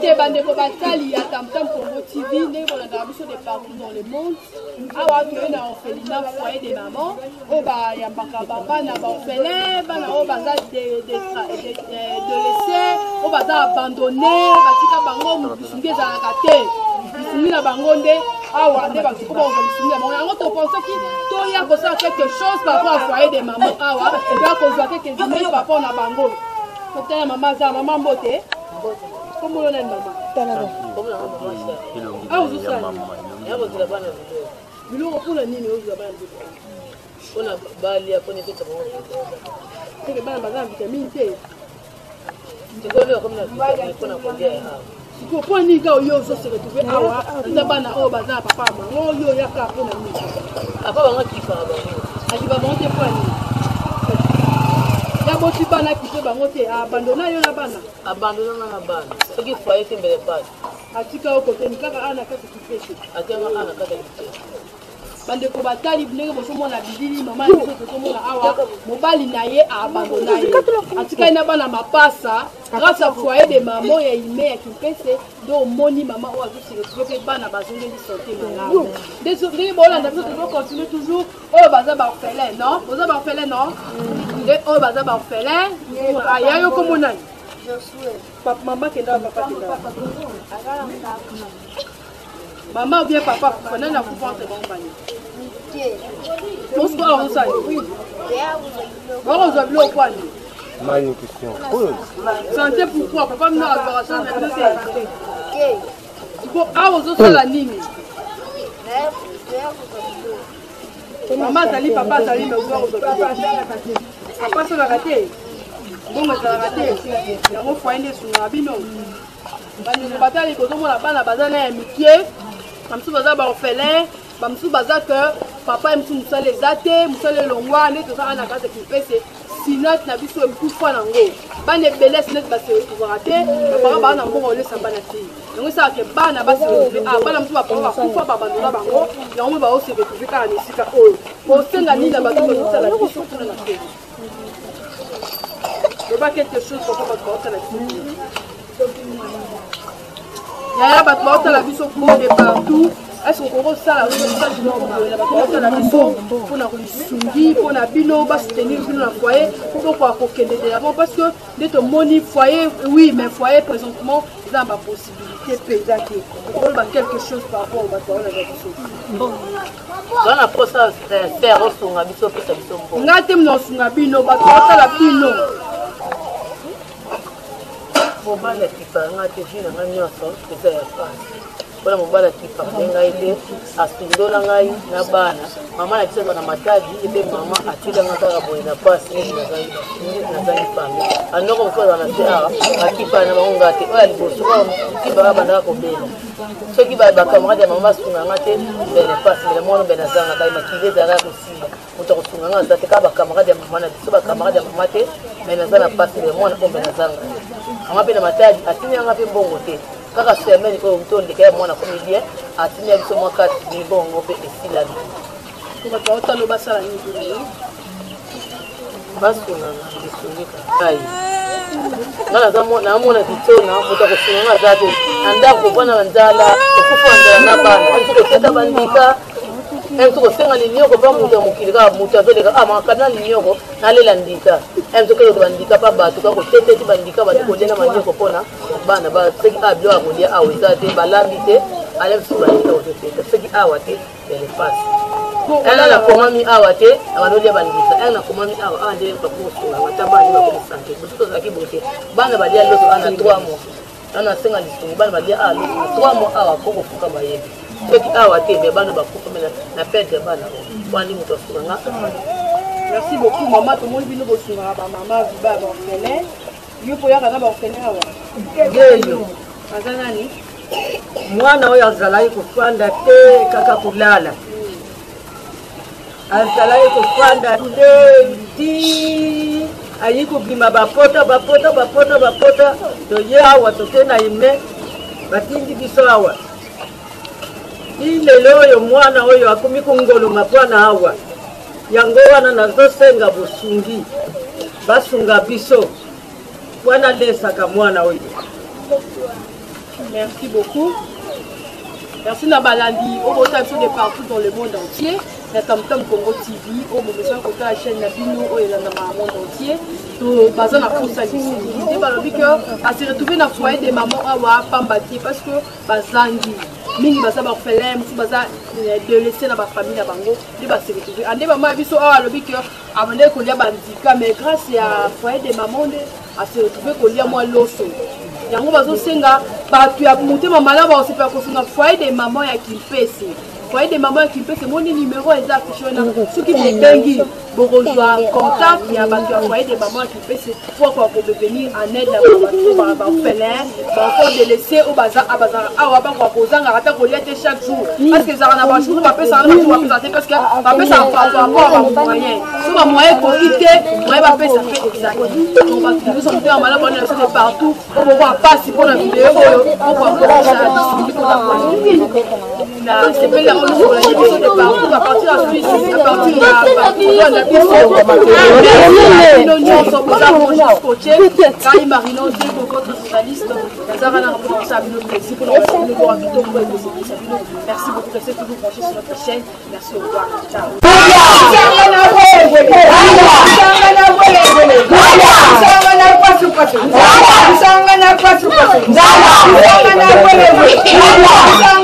te bande ko batali ya Tamtam Congo TV ne ko na biso de partout dans le monde awa to na orphelinat foyer des mamans o ba ya papa na ba orphelin bana o baza de laisser o baza abandonné batika bango bisungi ezalaka te bisungi na bango nde awa nde bakiko ba bisungi na bango yango to pense ki to ya kosala quelque chose par rapport au foyer des mamans awa ya kozwa quelque chose par rapport na bango kotala mama za mama mbote comment on a maman tanano comment on a maman ah vous ça ya vous la bana bilo pour la nini vous la bana on a bali après ne fait pas c'est que bana bazan vitamine T c'est quoi comme la vitamine qu'on a combien ko point ni ga yo so se retrouver awa nda bana o bazan papa maman yo ya ka pour na ni apa banga kifa ba ali ba monter point ni boti bana kite bango te abandona yo na bana soki foyer te mbele pas atika o kote ni kaka ana kaka kipese atema ana kaka kipese bande ko batali blenge bo somona bidili mama ni ko somona awa mobali na ye abandona ye atika ina bana mapasa grâce à foyer de maman ya ime ya kipese do moni mama o azusi retrouver bana bazonge di santé malamu désolé bon là on doit continuer toujours oh baza ba orphelin non baza ba orphelin non oh baza ba orphelin aya yo komona papa maman kenda papa kenda maman ou bien papa connaît la coupe entre bon bani bonsoir on ça oui on va bleu au point une question santé pourquoi papa nous a opération de santé bon ah on ça la nini maman tali papa tali mais on papa ça la raté bon mais ça la raté on faut aller sur la bino bani batali ko tomona bana bazana ya mikie bamsu baza ba orphelin bamsu baza que papa msu musale zate musale longwa ne to ça na kase kipese sinot na biso mkufa nango bana beles net ba se raté papa bana mbongo le samba na ti donc ça que bana ba se bana msu ba papa kufa ba bandona bango yango ba o se retrouver ka na sika oyo ko senga ni na ba to ko sala biso tuna na te le ba quelque chose pour pas ko sala ya ba to sala biso pour de partout est-ce qu'on ça la maison pour na kusungi pour na bino ba soutenir bino na foyer pour quoi kokende de avant parce que de ton moni foyer oui mais foyer présentement ils ont pas possibilité pesante pour ba quelque chose par rapport au bateau na biso bon dans la process faire osunga biso pesa biso bon ngate mno sunga bino ba to la bino bon ba la tipa ngate jina nganyoso pesa ya Bona mobala kipa ngai te asundola ngai na bana mama na tsema na matadi ebe mama atila ngaka boye na passe ni na zai pambe anoko mfano na tia akipa na maunga te oya liboso kiba bana ko bela so kiba ba camarade mama sunga ngate bele passe le mono bena zanga kai makile za ko si mutako sunga ngata te ka ba camarade mama na so ba camarade mama te bena zanga passe le mono ko bena zanga mama pe na matadi atinya ngape mbongo te kaka semaine ko mtonde kaya mwana comédien atinya biso mwaka ni bongo pe esila bi ko ba talo basala ni basu na bisungika ai ngala zamo na mona kitona mutako sunga zate anda ko bona nzala kufuanda na bana ko tata bandika ko senga ni nyoko ba muta mukilika muta zoleka ama kana ni nyoko nalela ndika ko bandika pa ba to ko tete ti bandika ba ko dena manyoko pona bana ba seki abyo akolia awezate balambite ale suba to tete seki awate ele pass ana la komami awate abanolia bandika ana komami awa ande ko kusuka matabani ba ko sanke buto zaki bote bana ba dia loso ana 3 mois ana senga lisungi bana ba dia loso 3 mois awa ko fuka ba yebi seki awate be bana ba ko na perte bana wani muto sunga. Merci beaucoup maman tout le monde vient nous sunga ba mama viba ba orphelin yo poya kana ba orphelin awa ngeyo azanani mwana oyo azalaki kufanda te kaka kulala azalaki kufanda te ti ayi kubima bapota toye awa toke na ime batindi biso awa ilelo oyo mwana oyo akumi kungoloma mwana awa yango wana nazosenga busungi basunga biso wana lesaka mwana oyo Merci beaucoup. Merci Nabalandi, au rotation de partout dans le monde entier. La Tam Tam Congo TV, au moment où la chaîne Nabino, au monde entier. Tout basé na poussa visibilité, balobi que à se retrouver dans le foyer des mamans à Pambati parce que bazangi. Mingi baza ba orphelin, musu baza de laisser na ba famille na bango, de ba se retrouver. Ande maman biso a lobi que amande ko lia bandika mais grâce à foyer des mamans à se retrouver ko lia moi loso. Yango bazo senga ba tu a monter maman là ba se faire ko foyer des mamans ya Kimpese. Foyer des mamans qui peut mon numéro exact ceux qui me bengi bourgeois contact il y a un foyer des mamans qui peut c'est pourquoi pour venir en aide à orphelin pour de laisser au bazar à bazar à wa ba ko kozanga ata ko liete chaque jour parce que ça na ba jour ba pesa na ba pesa parce que ba pesa par rapport à moyen so ba moyen ko quitter moyen ba pesa fait exact on va nous sommes en malade on est de partout on va voir pas si pour la vidéo on va voir ça c'est pas la sur la vidéo de partout à partir de Suisse à partir de la merci beaucoup, restez toujours branchés sur notre chaîne. Merci, au revoir. Ciao. Ciao.